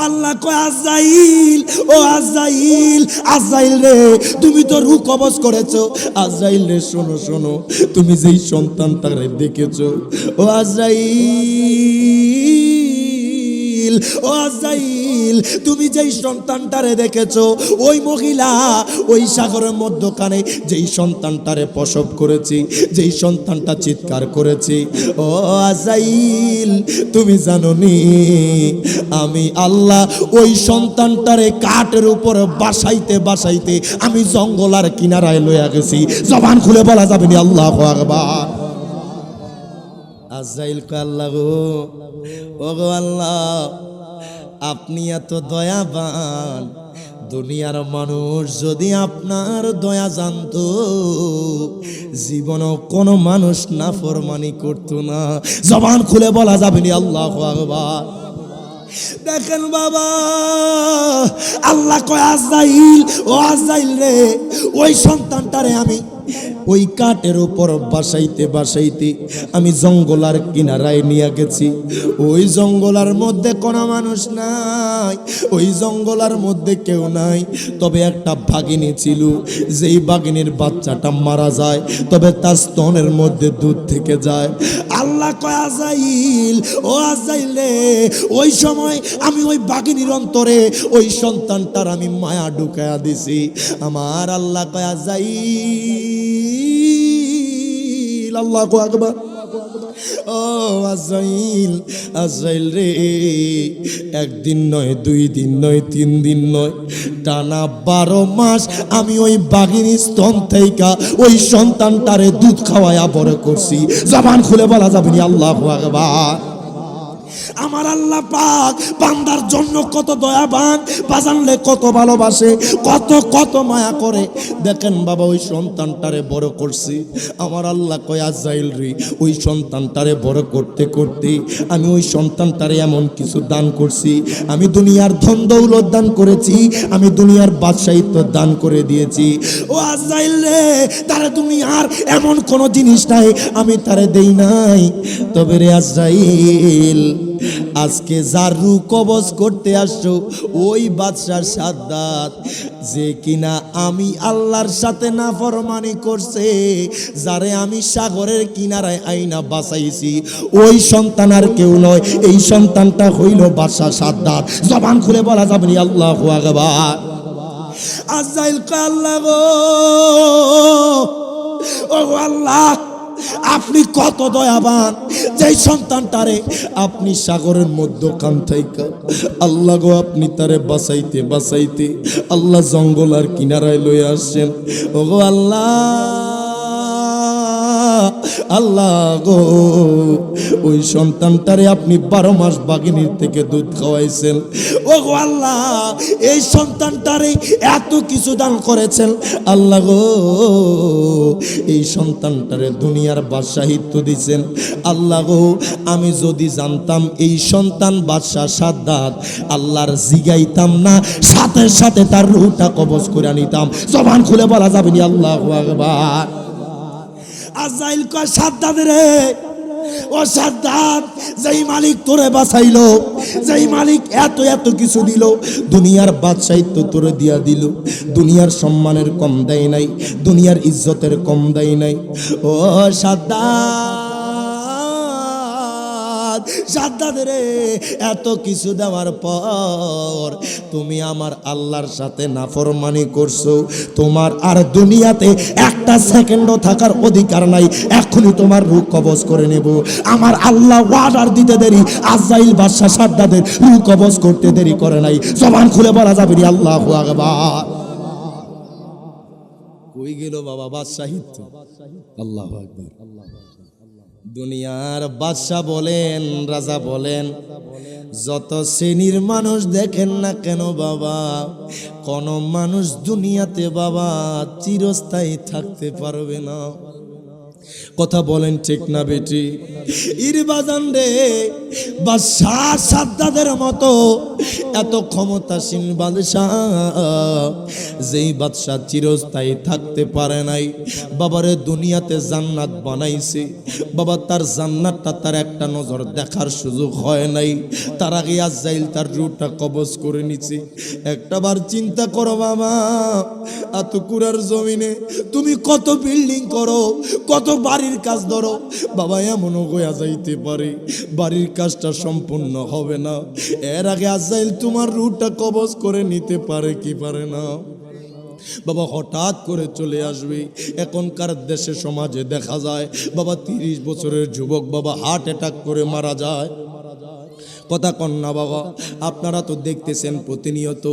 আল্লাহ কয় আজরাইল, ও আজরাইল, আজরাইল রে, তুমি তো রূহ কবজ করেছো। আজরাইল রে, শোনো শোনো, তুমি যেই সন্তানটারে দেখেছো, ও আজরাইল, ও আজরাইল, আজাইল তুমি যেই সন্তানটারে দেখেছো ওই মহিলা ওই সাগরের মধ্যখানে যেই সন্তানটারে প্রসব করেছি, যেই সন্তানটা চিৎকার করেছি, ও আজাইল তুমি জানো নি আমি আল্লাহ ওই সন্তানটারে কাঠের উপর বাসাইতে বাসাইতে আমি জঙ্গল আর কিনারায় লইয়া গেছি। জবান খুলে বলা যাবে না আল্লাহু আকবার। আজাইল কয় আল্লাহ গো, ও গো আল্লাহ আপনি এত দয়াবান, দুনিয়ার মানুষ যদি আপনার দয়া জানতো জীবনও কোনো মানুষ নাফরমানি করতো না। জবান খুলে বলা যাবে না আল্লাহু আকবার। দেখেন বাবা আল্লাহ কয় আজাইল, ও আজাইল রে ওই সন্তানটারে আমি ওই কাঠের উপর বাসাইতে বাসাইতে আমি জঙ্গলার কিনারায় নিয়ে গেছি। ওই জঙ্গলার মধ্যে কোনো মানুষ নাই, ওই জঙ্গলার মধ্যে কেউ নাই, তবে একটা বাঘিনী ছিল, যেই বাঘিনীর বাচ্চাটা মারা যায় তবে তার স্তনের মধ্যে দুধ থেকে যায়। আল্লাহ কয় আজাইল, ও আজাইল রে ওই সময় আমি ওই বাঘিনীর অন্তরে ওই সন্তানটার আমি মায়া ঢুকায়া দিছি। আমার আল্লাহ কয় আজাইল, আল্লাহু আকবার। ও আজাইল, আজাইল রে একদিন নয়, 2 দিন নয়, 3 দিন নয়, টানা 12 মাস আমি ওই বাঘিনীর স্তন থেকে ওই সন্তানটারে দুধ খাওয়ায়া বড় করছি। জবান খুলে বলা যাবে না আল্লাহু আকবার। আমার আল্লাহ পাক বান্দার জন্য কত দয়াবান, বাজানলে কত ভালোবাসে, কত কত মায়া করে। দেখেন বাবা ওই সন্তানটারে বড় করছি। আমার আল্লাহ কয় আজাইল রে ওই সন্তানটারে বড় করতে করতে আমি ওই সন্তানটারে এমন কিছু দান করছি, আমি দুনিয়ার ধন দৌলত দান করেছি, আমি দুনিয়ার বাদশাহিত্ব দান করে দিয়েছি। ও আজাইল রে তারে দুনিয়ার এমন কোন জিনিস নাই আমি তারে দেই নাই। তবে রে আজাইল আজকে যার রূহ কবজ করতে আসছো ওই বাদশার সাদ্দাত যে কিনা আমি আল্লাহর সাথে নাফরমানি করছে, যারে আমি সাগরের কিনারায় আইনা বাঁচাইছি, ওই সন্তান আর কেউ নয়, এই সন্তানটা হইল বাদশা সাদ্দাত। জবান খুলে বলা যাবে না আল্লাহু আকবার। আজাইল কয় আল্লাহ গো, ও আল্লাহ আপনি কত দয়াবান, যেই সন্তানটারে আপনি সাগরের মধ্যখান থেকে আল্লাহ গো আপনি তারে বাঁচাইতে বাঁচাইতে আল্লাহ জঙ্গল আর কিনারায় লয়ে আসছেন। ও গো আল্লাহ, আল্লাহ গো ওই সন্তানটারে আপনি 12 মাস বাঘিনীর থেকে দুধ খাওয়াইছেন। ও গো আল্লাহ এই সন্তানটারে এত কিছু দান করেছেন। আল্লাহ গো এই সন্তানটারে দুনিয়ার বাদশাহিত্ব দিছেন। আল্লাহ গো আমি যদি জানতাম এই সন্তান বাদশা সাদ্দাত, আল্লাহর জিগাইতাম না, সাথে সাথে তার রূহটা কবজ করে নিতাম। জবান খুলে বলা যাবে না আল্লাহু আকবার। আজাইল কয় সাদ্দাত রে, ও সাদ্দাত যেই মালিক তোরে বাঁচাইলো, যেই মালিক এত এত কিছু দিল, দুনিয়ার বাদশাহিত্ব তোরে দিয়া দিল, দুনিয়ার সম্মানের কম দেয় নাই, দুনিয়ার ইজ্জতের কম দেয় নাই। ও সাদ্দাত, সাদ্দাত রে এত কিছু দেওয়ার পর তুমি আমার আল্লাহর সাথে নাফরমানি করছো, তোমার আর দুনিয়াতে একটা সেকেন্ডও থাকার অধিকার নাই, এখনই তোমার রূহ কবজ করে নেব। আমার আল্লাহ ওয়ার্ডার দিতে দেরি, আজাইল বাদশা সাদ্দাতের রূহ কবজ করতে দেরি করে নাই। জবান খুলে বলা যাবে না আল্লাহু আকবার। কই গেল বাবা বাদশাহিত্ব? আল্লাহু আকবার। দুনিয়ার বাদশা বলেন, রাজা বলেন, যত শ্রেণীর মানুষ দেখেন না কেন বাবা, কোন মানুষ দুনিয়াতে বাবা চিরস্থায়ী থাকতে পারবে না। কথা বলেন ঠিক না বেটি? ইরবাজান রে বাদশাহ সাদ্দাতের মতো এত ক্ষমতাসীন বাদশাহ, যেই বাদশাহ চিরস্থায়ী থাকতে পারে নাই, বাবারে দুনিয়াতে জান্নাত বানাইছে, বাবা তার জান্নাতটা তার একটা নজর দেখার সুযোগ হয় নাই, তার আগে আজাইল তার রূহটা কবজ করে নিছে। একটাবার চিন্তা করো বাবা, এত কুরার জমিনে তুমি কত বিল্ডিং করো, কত বাড়ির কাজ ধরো বাবা, এমনও হয়ে যাইতে পারে বাড়ির কাজটা সম্পূর্ণ হবে না, এর আগে আজরাইল তোমার রূহটা কবজ করে নিতে পারে কি পারে না বাবা, হঠাৎ করে চলে আসবে। এখনকার দেশে সমাজে দেখা যায় বাবা 30 বছরের যুবক বাবা হার্ট অ্যাটাক করে মারা যায়। কথা কন না বাবা, আপনারা তো দেখতেছেন প্রতিনিয়ত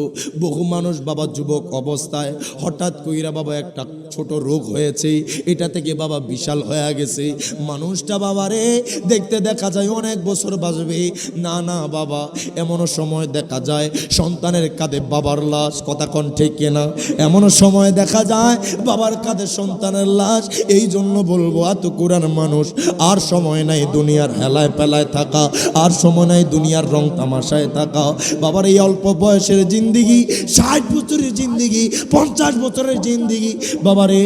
বহু মানুষ বাবা যুবক অবস্থায় হঠাৎ কইরা বাবা একটা ছোট রোগ হয়েছে, এটা থেকে বাবা বিশাল হয়ে গেছে, মানুষটা বাবা রে দেখতে দেখা যায় অনেক বছর বাঁচবে না। না বাবা, এমনও সময় দেখা যায় সন্তানের কাঁধে বাবার লাশ, কথা কন ঠিক কিনা, এমনও সময় দেখা যায় বাবার কাঁধে সন্তানের লাশ। এই জন্য বলবো এত কোরআন মানুষ আর সময় নাই দুনিয়ার হেলায় পেলায় থাকা, আর সময় নাই দুনিয়ার রং তামাশায় থাকা। বাবার এই অল্প বয়সের জিন্দিগি, 60 বছরের জিন্দিগি, 50 বছরের জিন্দিগি বাবা রে,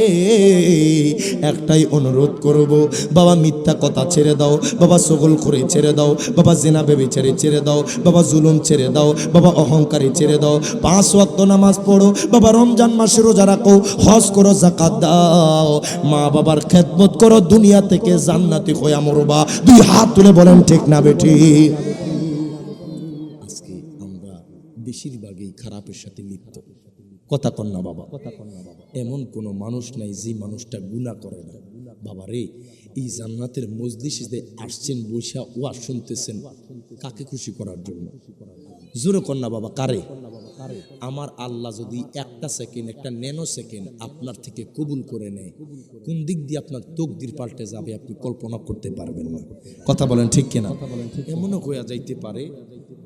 একটাই অনুরোধ করব বাবা, মিথ্যা কথা ছেড়ে দাও বাবা, সকল করে ছেড়ে দাও বাবা, জিনা বেবিচারি ছেড়ে দাও বাবা, জুলুম ছেড়ে দাও বাবা, অহংকারী ছেড়ে দাও, 5 ওয়াক্ত নামাজ পড়ো বাবা, রমজান মাসে রোজা রাখো, হজ করো, যাকাত দাও, মা বাবার খেদমত করো, দুনিয়া থেকে জান্নাতি হয়ে মরবা। 2 হাত তুলে বলেন ঠিক না বেঠি? আজকে আমরা বেশিরভাগই খারাপের সাথে লিপ্ত, কথা কন না বাবা। এমন কোনো মানুষ নাই যে মানুষটা গুনাহ করে না বাবা রে। এই জান্নাতের মজলিসে আসছেন, বৈশা ওয়াজ শুনতেছেন, কাকে খুশি করার জন্য? জোরে কন না বাবা, কারে? আমার আল্লাহ যদি একটা সেকেন্ড, একটা ন্যানো সেকেন্ড আপনার থেকে কবুল করে নেয়, কোন দিক দিয়ে আপনার তকদির পাল্টে যাবে আপনি কল্পনা করতে পারবেন না। কথা বলেন ঠিক কিনা? এমনও হয়ে যাইতে পারে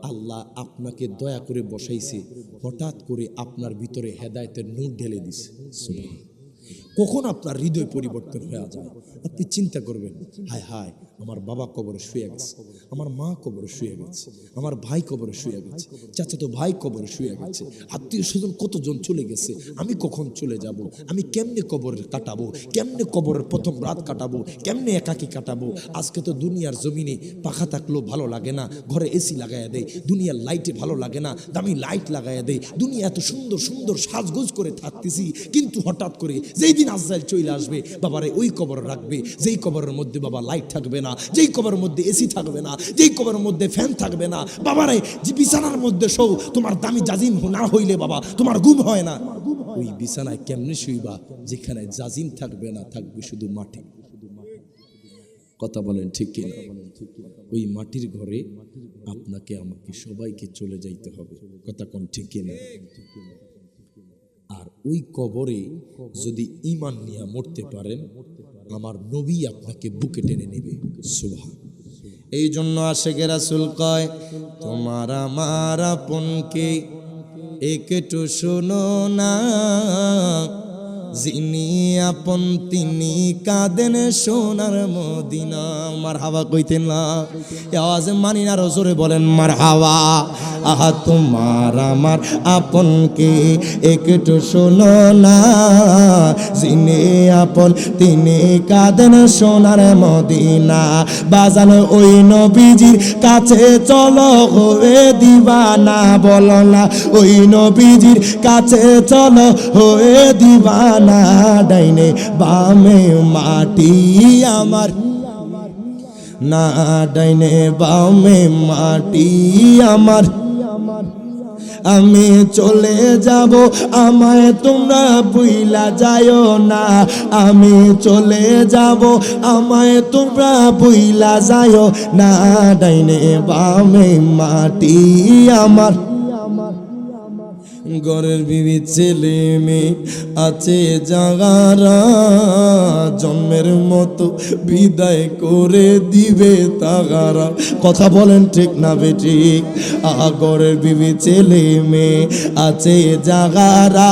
আল্লাহ আপনাকে দয়া করে বসাইছে, হঠাৎ করে আপনার ভিতরে হেদায়েতের নূর ঢেলে দিছে। সুবহান। কখন আপনার হৃদয় পরিবর্তন হয়ে যায়, আপনি চিন্তা করবেন, হায় হায় আমার বাবা কবরে শুয়ে গেছে, আমার মা কবরে শুয়ে গেছে, আমার ভাই কবরে শুয়ে গেছে, চাচাতো ভাই কবরে শুয়ে গেছে, আত্মীয় স্বজন কতজন চলে গেছে, আমি কখন চলে যাব, আমি কেমনে কবর কাটাবো, কেমনে কবরের প্রথম রাত কাটাবো, কেমনে একাকি কাটাবো। আজকে তো দুনিয়ার জমিনে পাখা থাকলেও ভালো লাগে না, ঘরে এসি লাগাইয়া দেয়, দুনিয়ার লাইটে ভালো লাগে না, দামি লাইট লাগাইয়া দেয়, দুনিয়া এত সুন্দর সুন্দর সাজগোজ করে থাকতেছি, কিন্তু হঠাৎ করে যেই দিন আজরাইল চলে আসবে বাবারে ওই কবর রাখবে, যেই কবরের মধ্যে বাবা লাইট থাকবে না, যেই কবরের মধ্যে এসি থাকবে না, যেই কবরের মধ্যে ফ্যান থাকবে না, বাবারে যে বিছানার মধ্যে শো, তোমার দামি জাজিম না হইলে বাবা তোমার ঘুম হয় না। ওই বিছানায় কেমনে শুইবা যেখানে জাজিম থাকবে না, থাকবে শুধু মাটি। কথা বলেন ঠিক কিনা? ওই মাটির ঘরে আপনাকে আমাকে সবাইকে চলে যাইতে হবে, কথা কোন ঠিক কিনা? আর ওই কবরে যদি ঈমান নিয়ে মরতে পারেন, আমার নবী আপনাকে বুকে টেনে নেবে। সুবহান। এই জন্য আশিকে রাসূল কয়, তোমার আমার আপনকে একটু শোনো না, যিনি আপন তিনি কাঁদেন সোনার মদিনা। মারহাবা কইতেন না? আওয়াজে মানি না, জোরে বলেন মারহাবা। আহা তোমার আমার আপনকে একটু শোনো না, যিনি আপন তিনি কাঁদেন সোনার মদিনা। বাজান ওই নবীজির কাছে চলো হয়ে দিবানা, বলো না ওই নবীজির কাছে চলো হয়ে দিবানা। ডাইনে বামে মাটি আমার, না ডাইনে বামে মাটি আমার, আমি চলে যাব আমায় তোমরা ভুইলা যায়ও না, আমি চলে যাব আমায় তোমরা ভুইলা যায়ও না। ডাইনে বামে মাটি আমার, ঘরের বিবি ছেলে মেয়ে আছে যারা, জন্মের মতো বিদায় করে দিবে তাগারা। কথা বলেন ঠিক না বেঠিক? ঘরের বিবি ছেলে মেয়ে আছে যারা,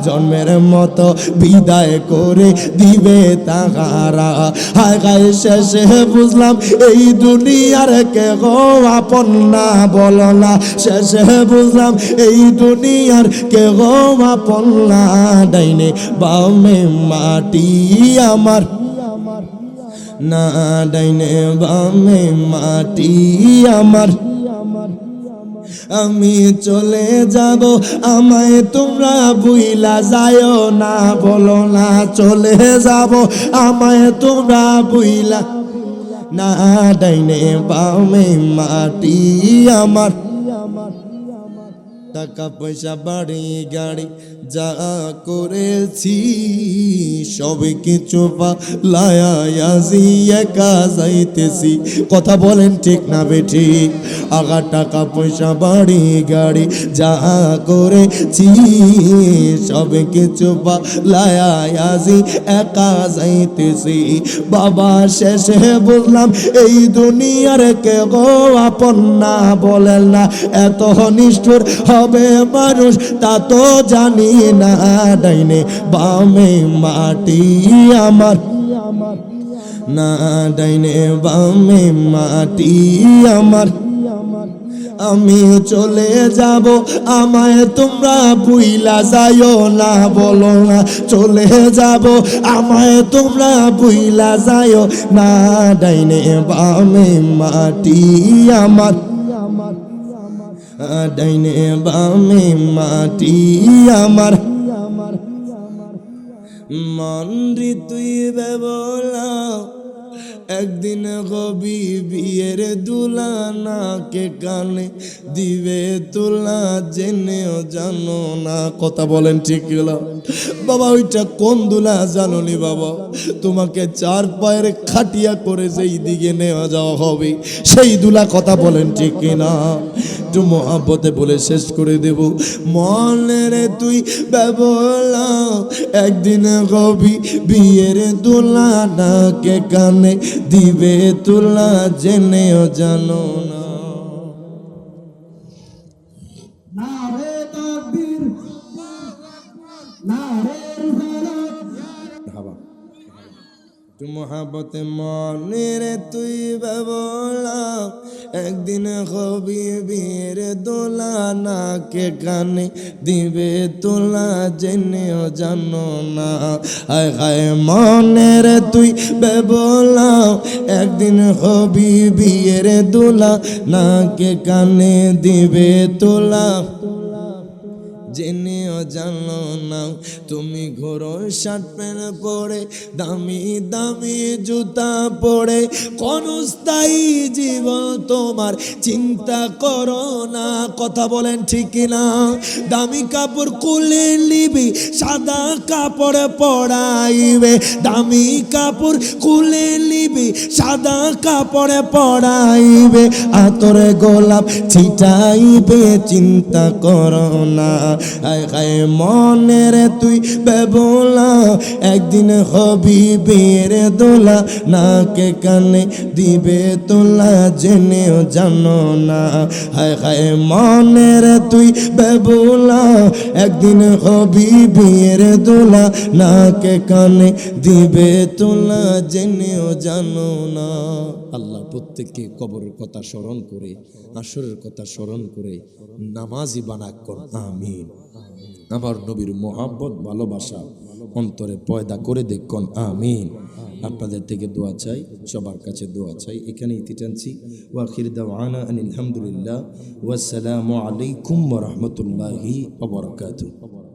জন্মের মতো বিদায় করে দিবে তাগারা। হায় গায়ে শেষে বুঝলাম এই দুনিয়ার কেহ আপন না, বলো না শেষে বুঝলাম এই দুনিয়ার কেহ আপন না। ডাইনে বামে মাটি আমার, না ডাইনে বামে মাটি আমার, আমি চলে যাব আমায় তোমরা ভুইলা যায়ও না, বলো না চলে যাব আমায় তোমরা ভুইলা না, ডাইনে বামে মাটি আমার, টাকা পয়সা বাড়ি গাড়ি যা করেছি সব কিছু পালায়াজি একা যাইতেছি। কথা বলেন ঠিক না বেঠিক? আগা টাকা পয়সা বাড়ি গাড়ি যা করেছি সব কিছু পালায়াজি একা যাইতেছি। বাবা শেষে বুঝলাম এই দুনিয়ার কেউ আপন না, বলেন না এত নিষ্ঠুর হবে মানুষ তা তো জানি না, ডাইনে বামে মাটি আমার, না ডাইনে বামে মাটি আমার। আমি চলে যাব আমায় তোমরা ভুইলা যায়ও না, বলো না চলে যাব আমায় তোমরা ভুইলা যায়ও না, ডাইনে বামে মাটি আমার, ডাইনে বামে মাটি আমার। মন রে তুই বেবলা একদিন হবি বিয়ের দুলা, নাকে কানে দিবে তোলা জেনেও জানো না। কথা বলেন ঠিক না বাবা? ওইটা কোন দুলা জানো নি বাবা? তোমাকে চার পায়ের খাটিয়া করে যেই দিকে নেওয়া যাওয়া হবে সেই দুলা। কথা বলেন ঠিক না? একটু মহাব্বতে বলে শেষ করে দেব। মনে রে তুই বেবলা একদিন হবি বিয়ের দুলা, নাকে কানে দিবে তোলা জেনেও জানো না। মহাবতে মনে রে তুই বাবলা একদিন হবি বিয়ের দোলা, নাকে কানে দিবে তোলা জেনেও জানো না। হায় হায় মনে রে তুই বাবলা একদিন হবি বিয়ের দোলা, নাকে কানে দিবে তোলা জেনেও জানো না। তুমি ঘোরো শার্ট প্যান্ট পরে দামি দামি জুতা পরে, কোন স্থায়ী জীবন তোমার চিন্তা করো না। কথা বলেন ঠিক না? দামি কাপড় খুলে নিবি সাদা কাপড় পরাইবে, দামি কাপড় খুলে নিবি সাদা কাপড় পরাইবে, আতরে গোলাপ ছিটাইবে চিন্তা করো না। হায় হায় মনে রে তুই বেবলা একদিন হবি বিয়ের দোলা, নাকে কানে দিবে তোলা জেনেও জানো না। হায় হায় মনে রে তুই বেবলা একদিন হবি বিয়ের দোলা, নাকে কানে দিবে তোলা জেনেও জানো না। আল্লাহ প্রত্যেককে কবরের কথা স্মরণ করে, আসরের কথা স্মরণ করে নামাজি বানাক কর, আমিন। আমার নবীর মোহাব্বত ভালোবাসা অন্তরে পয়দা করে দেখুন, আমিন। আপনাদের থেকে দোয়া চাই, সবার কাছে দোয়া চাই। এখানে ইতি টানছি। ওয়া আখির দাওয়ানা আনিল হামদুলিল্লাহ ওয়া আসসালামু আলাইকুম ওয়া রাহমাতুল্লাহি ওয়া বারাকাতুহু।